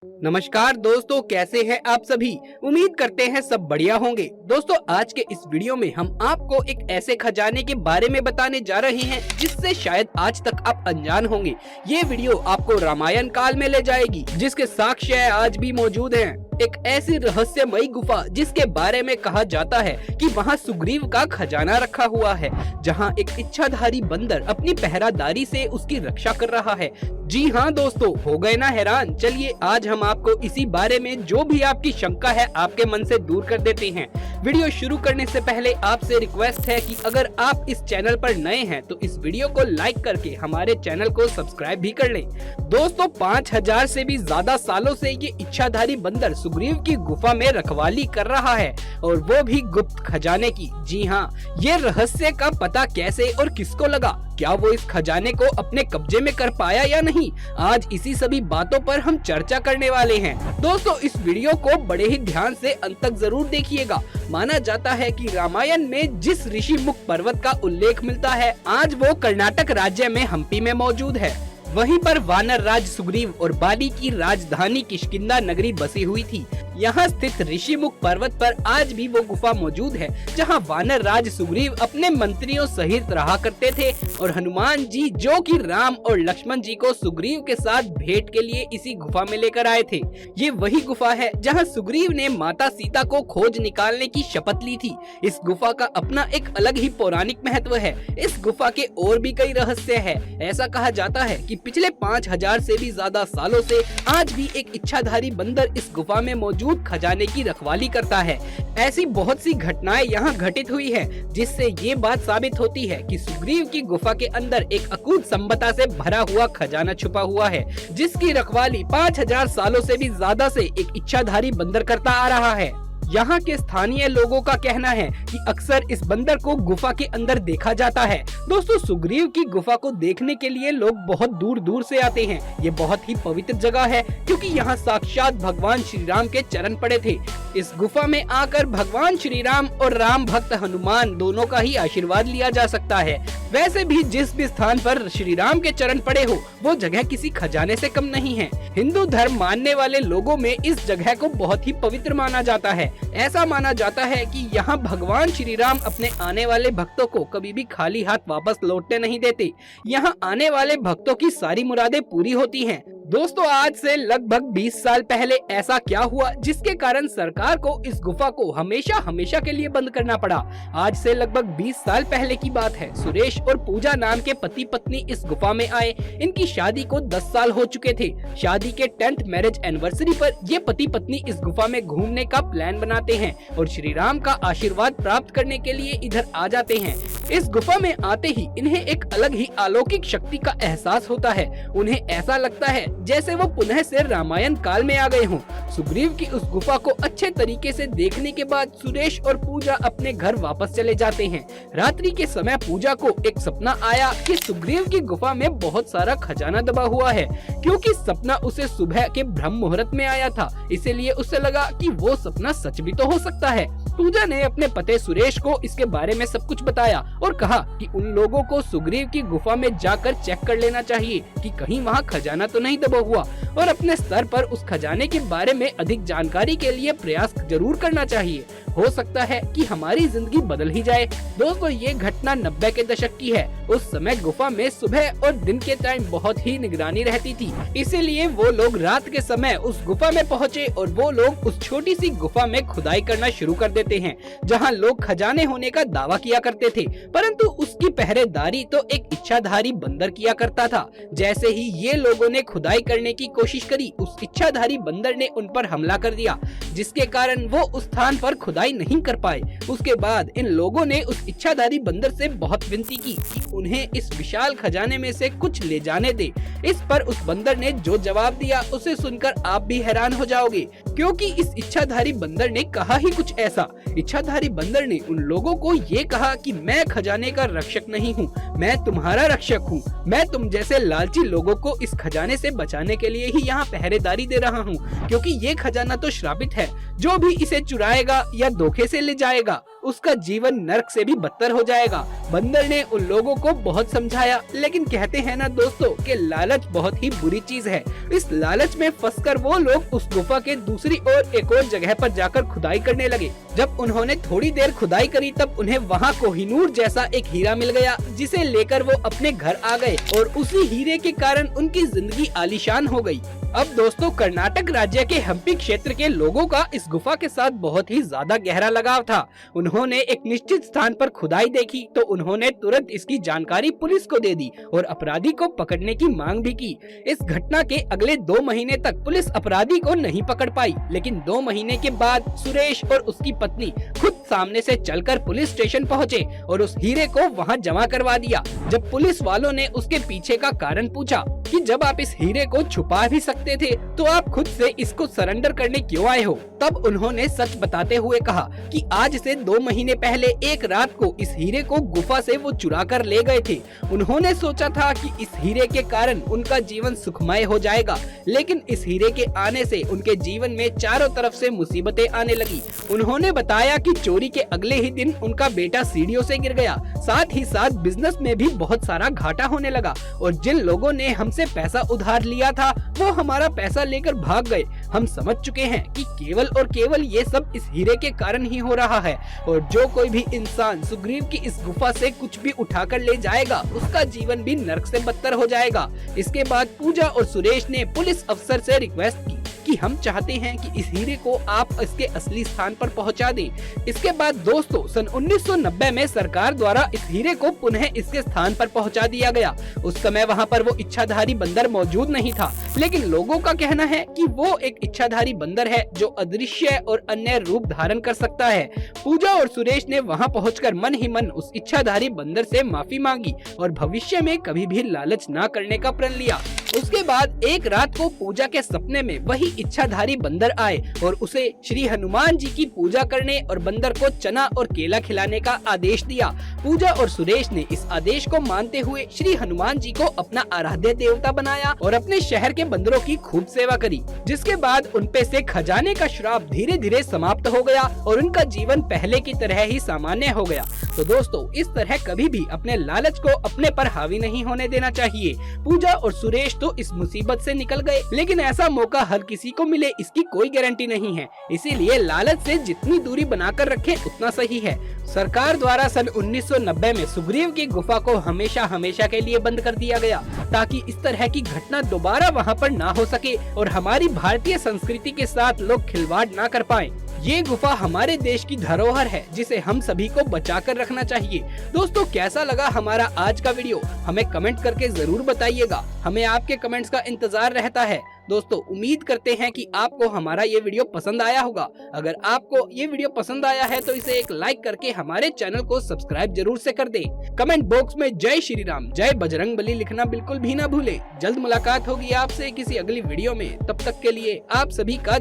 नमस्कार दोस्तों, कैसे हैं आप सभी। उम्मीद करते हैं सब बढ़िया होंगे। दोस्तों, आज के इस वीडियो में हम आपको एक ऐसे खजाने के बारे में बताने जा रहे हैं जिससे शायद आज तक आप अनजान होंगे। ये वीडियो आपको रामायण काल में ले जाएगी, जिसके साक्ष्य आज भी मौजूद हैं। एक ऐसी रहस्यमयी गुफा जिसके बारे में कहा जाता है कि वहाँ सुग्रीव का खजाना रखा हुआ है, जहाँ एक इच्छाधारी बंदर अपनी पहरादारी से उसकी रक्षा कर रहा है। जी हाँ दोस्तों, हो गए ना हैरान। चलिए आज हम आपको इसी बारे में जो भी आपकी शंका है आपके मन से दूर कर देते हैं। वीडियो शुरू करने से पहले आपसे रिक्वेस्ट है कि अगर आप इस चैनल पर नए हैं तो इस वीडियो को लाइक करके हमारे चैनल को सब्सक्राइब भी कर लें। दोस्तों, 5000 से भी ज्यादा सालों से ये इच्छाधारी बंदर सुग्रीव की गुफा में रखवाली कर रहा है, और वो भी गुप्त खजाने की। जी हाँ, ये रहस्य का पता कैसे और किसको लगा, क्या वो इस खजाने को अपने कब्जे में कर पाया या नहीं, आज इसी सभी बातों पर हम चर्चा करने वाले हैं। दोस्तों, इस वीडियो को बड़े ही ध्यान से अंत तक जरूर देखिएगा। माना जाता है कि रामायण में जिस ऋषि मुख पर्वत का उल्लेख मिलता है, आज वो कर्नाटक राज्य में हम्पी में मौजूद है। वहीं पर वानर राज सुग्रीव और बाली की राजधानी किष्किंधा नगरी बसी हुई थी। यहाँ स्थित ऋषिमुख पर्वत पर आज भी वो गुफा मौजूद है, जहाँ वानर राज सुग्रीव अपने मंत्रियों सहित रहा करते थे, और हनुमान जी जो कि राम और लक्ष्मण जी को सुग्रीव के साथ भेंट के लिए इसी गुफा में लेकर आए थे। ये वही गुफा है जहाँ सुग्रीव ने माता सीता को खोज निकालने की शपथ ली थी। इस गुफा का अपना एक अलग ही पौराणिक महत्व है। इस गुफा के और भी कई रहस्य है। ऐसा कहा जाता है कि पिछले 5000 से भी ज्यादा सालों से आज भी एक इच्छाधारी बंदर इस गुफा में मौजूद खजाने की रखवाली करता है। ऐसी बहुत सी घटनाएं यहाँ घटित हुई है, जिससे ये बात साबित होती है कि सुग्रीव की गुफा के अंदर एक अकूत संपदा से भरा हुआ खजाना छुपा हुआ है, जिसकी रखवाली 5000 सालों से भी ज्यादा से एक इच्छाधारी बंदर करता आ रहा है। यहाँ के स्थानीय लोगों का कहना है कि अक्सर इस बंदर को गुफा के अंदर देखा जाता है। दोस्तों, सुग्रीव की गुफा को देखने के लिए लोग बहुत दूर दूर से आते हैं। ये बहुत ही पवित्र जगह है, क्योंकि यहाँ साक्षात भगवान श्री राम के चरण पड़े थे। इस गुफा में आकर भगवान श्री राम और राम भक्त हनुमान दोनों का ही आशीर्वाद लिया जा सकता है। वैसे भी जिस भी स्थान पर श्री राम के चरण पड़े हो, वो जगह किसी खजाने से कम नहीं है। हिंदू धर्म मानने वाले लोगों में इस जगह को बहुत ही पवित्र माना जाता है। ऐसा माना जाता है कि यहाँ भगवान श्री राम अपने आने वाले भक्तों को कभी भी खाली हाथ वापस लौटने नहीं देते। यहाँ आने वाले भक्तों की सारी मुरादें पूरी होती हैं। दोस्तों, आज से लगभग 20 साल पहले ऐसा क्या हुआ जिसके कारण सरकार को इस गुफा को हमेशा हमेशा के लिए बंद करना पड़ा। आज से लगभग 20 साल पहले की बात है। सुरेश और पूजा नाम के पति पत्नी इस गुफा में आए। इनकी शादी को 10 साल हो चुके थे। शादी के 10th मैरिज एनिवर्सरी पर ये पति पत्नी इस गुफा में घूमने का प्लान बनाते हैं और श्री राम का आशीर्वाद प्राप्त करने के लिए इधर आ जाते हैं। इस गुफा में आते ही इन्हें एक अलग ही अलौकिक शक्ति का एहसास होता है। उन्हें ऐसा लगता है जैसे वो पुनः से रामायण काल में आ गए हों। सुग्रीव की उस गुफा को अच्छे तरीके से देखने के बाद सुरेश और पूजा अपने घर वापस चले जाते हैं। रात्रि के समय पूजा को एक सपना आया कि सुग्रीव की गुफा में बहुत सारा खजाना दबा हुआ है। क्योंकि सपना उसे सुबह के ब्रह्म मुहूर्त में आया था, इसीलिए उसे लगा कि वो सपना सच भी तो हो सकता है। पूजा ने अपने पति सुरेश को इसके बारे में सब कुछ बताया और कहा कि उन लोगों को सुग्रीव की गुफा में जाकर चेक कर लेना चाहिए कि कहीं वहाँ खजाना तो नहीं दबा हुआ, और अपने स्तर पर उस खजाने के बारे में अधिक जानकारी के लिए प्रयास जरूर करना चाहिए। हो सकता है कि हमारी जिंदगी बदल ही जाए। दोस्तों, ये घटना 90 के दशक की है। उस समय गुफा में सुबह और दिन के टाइम बहुत ही निगरानी रहती थी, इसीलिए वो लोग रात के समय उस गुफा में पहुँचे और वो लोग उस छोटी सी गुफा में खुदाई करना शुरू कर देते हैं, जहाँ लोग खजाने होने का दावा किया करते थे, परंतु उसकी पहरेदारी तो एक इच्छाधारी बंदर किया करता था। जैसे ही ये लोगों ने खुदाई करने की कोशिश करी, उस इच्छाधारी बंदर ने उन पर हमला कर दिया, जिसके कारण वो उस स्थान पर खुदाई नहीं कर पाए। उसके बाद इन लोगों ने उस इच्छाधारी बंदर से बहुत विनती की कि उन्हें इस विशाल खजाने में से कुछ ले जाने दे। इस पर उस बंदर ने जो जवाब दिया उसे सुनकर आप भी हैरान हो जाओगे, क्योंकि इस इच्छाधारी बंदर ने कहा ही कुछ ऐसा। इच्छाधारी बंदर ने उन लोगों को ये कहा कि मैं खजाने का रक्षक नहीं हूँ, मैं तुम्हारा रक्षक हूँ। मैं तुम जैसे लालची लोगों को इस खजाने से बचाने के लिए ही यहाँ पहरेदारी दे रहा हूँ, क्योंकि ये खजाना तो श्रापित है। जो भी इसे चुराएगा या धोखे से ले जाएगा उसका जीवन नर्क से भी बदतर हो जाएगा। बंदर ने उन लोगों को बहुत समझाया, लेकिन कहते हैं ना दोस्तों कि लालच बहुत ही बुरी चीज है। इस लालच में फंसकर वो लोग उस गुफा के दूसरी ओर एक और जगह पर जाकर खुदाई करने लगे। जब उन्होंने थोड़ी देर खुदाई करी तब उन्हें वहाँ कोहिनूर जैसा एक हीरा मिल गया, जिसे लेकर वो अपने घर आ गए और उसी हीरे के कारण उनकी जिंदगी आलीशान हो गई। अब दोस्तों कर्नाटक राज्य के हम्पी क्षेत्र के लोगों का इस गुफा के साथ बहुत ही ज्यादा गहरा लगाव था। उन्होंने एक निश्चित स्थान पर खुदाई देखी तो उन्होंने तुरंत इसकी जानकारी पुलिस को दे दी और अपराधी को पकड़ने की मांग भी की। इस घटना के अगले 2 महीने तक पुलिस अपराधी को नहीं पकड़ पाई, लेकिन 2 महीने के बाद सुरेश और उसकी पत्नी खुद सामने से चलकर पुलिस स्टेशन पहुँचे और उस हीरे को वहाँ जमा करवा दिया। जब पुलिस वालों ने उसके पीछे का कारण पूछा कि जब आप इस हीरे को छुपा भी सकते थे तो आप खुद से इसको सरेंडर करने क्यों आए हो, तब उन्होंने सच बताते हुए कहा कि आज से 2 महीने पहले एक रात को इस हीरे को गुफा से वो चुरा कर ले गए थे। उन्होंने सोचा था कि इस हीरे के कारण उनका जीवन सुखमय हो जाएगा, लेकिन इस हीरे के आने से उनके जीवन में चारों तरफ से मुसीबतें आने लगी। उन्होंने बताया कि चोरी के अगले ही दिन उनका बेटा सीढ़ियों से गिर गया, साथ ही साथ बिजनेस में भी बहुत सारा घाटा होने लगा और जिन लोगों ने हमसे पैसा उधार लिया था वो हमारा पैसा लेकर भाग गए। हम समझ चुके हैं कि केवल और केवल ये सब इस हीरे के कारण ही हो रहा है और जो कोई भी इंसान सुग्रीव की इस गुफा से कुछ भी उठाकर ले जाएगा उसका जीवन भी नर्क से बदतर हो जाएगा। इसके बाद पूजा और सुरेश ने पुलिस अफसर से रिक्वेस्ट की कि हम चाहते हैं कि इस हीरे को आप इसके असली स्थान पर पहुंचा दें। इसके बाद दोस्तों सन 1990 में सरकार द्वारा इस हीरे को पुनः इसके स्थान पर पहुंचा दिया गया। उस समय वहां पर वो इच्छाधारी बंदर मौजूद नहीं था, लेकिन लोगों का कहना है कि वो एक इच्छाधारी बंदर है जो अदृश्य और अन्य रूप धारण कर सकता है। पूजा और सुरेश ने वहां पहुंचकर मन ही मन उस इच्छाधारी बंदर से माफी मांगी और भविष्य में कभी भी लालच न करने का प्रण लिया। उसके बाद एक रात को पूजा के सपने में वही इच्छाधारी बंदर आए और उसे श्री हनुमान जी की पूजा करने और बंदर को चना और केला खिलाने का आदेश दिया। पूजा और सुरेश ने इस आदेश को मानते हुए श्री हनुमान जी को अपना आराध्य देवता बनाया और अपने शहर के बंदरों की खूब सेवा करी, जिसके बाद उनपे से खजाने का श्राप धीरे धीरे समाप्त हो गया और उनका जीवन पहले की तरह ही सामान्य हो गया। तो दोस्तों इस तरह कभी भी अपने लालच को अपने पर हावी नहीं होने देना चाहिए। पूजा और सुरेश तो इस मुसीबत से निकल गए, लेकिन ऐसा मौका हर किसी को मिले इसकी कोई गारंटी नहीं है, इसीलिए लालच से जितनी दूरी बनाकर रखें उतना सही है। सरकार द्वारा सन 1990 में सुग्रीव की गुफा को हमेशा हमेशा के लिए बंद कर दिया गया ताकि इस तरह की घटना दोबारा वहां पर ना हो सके और हमारी भारतीय संस्कृति के साथ लोग खिलवाड़ ना कर पाएं। ये गुफा हमारे देश की धरोहर है जिसे हम सभी को बचा कर रखना चाहिए। दोस्तों कैसा लगा हमारा आज का वीडियो हमें कमेंट करके जरूर बताइएगा, हमें आपके कमेंट्स का इंतजार रहता है। दोस्तों उम्मीद करते हैं कि आपको हमारा ये वीडियो पसंद आया होगा। अगर आपको ये वीडियो पसंद आया है तो इसे एक लाइक करके हमारे चैनल को सब्सक्राइब जरूर से कर दें। कमेंट बॉक्स में जय श्री राम, जय बजरंगबली लिखना बिल्कुल भी ना भूले। जल्द मुलाकात होगी आपसे किसी अगली वीडियो में, तब तक के लिए आप सभी का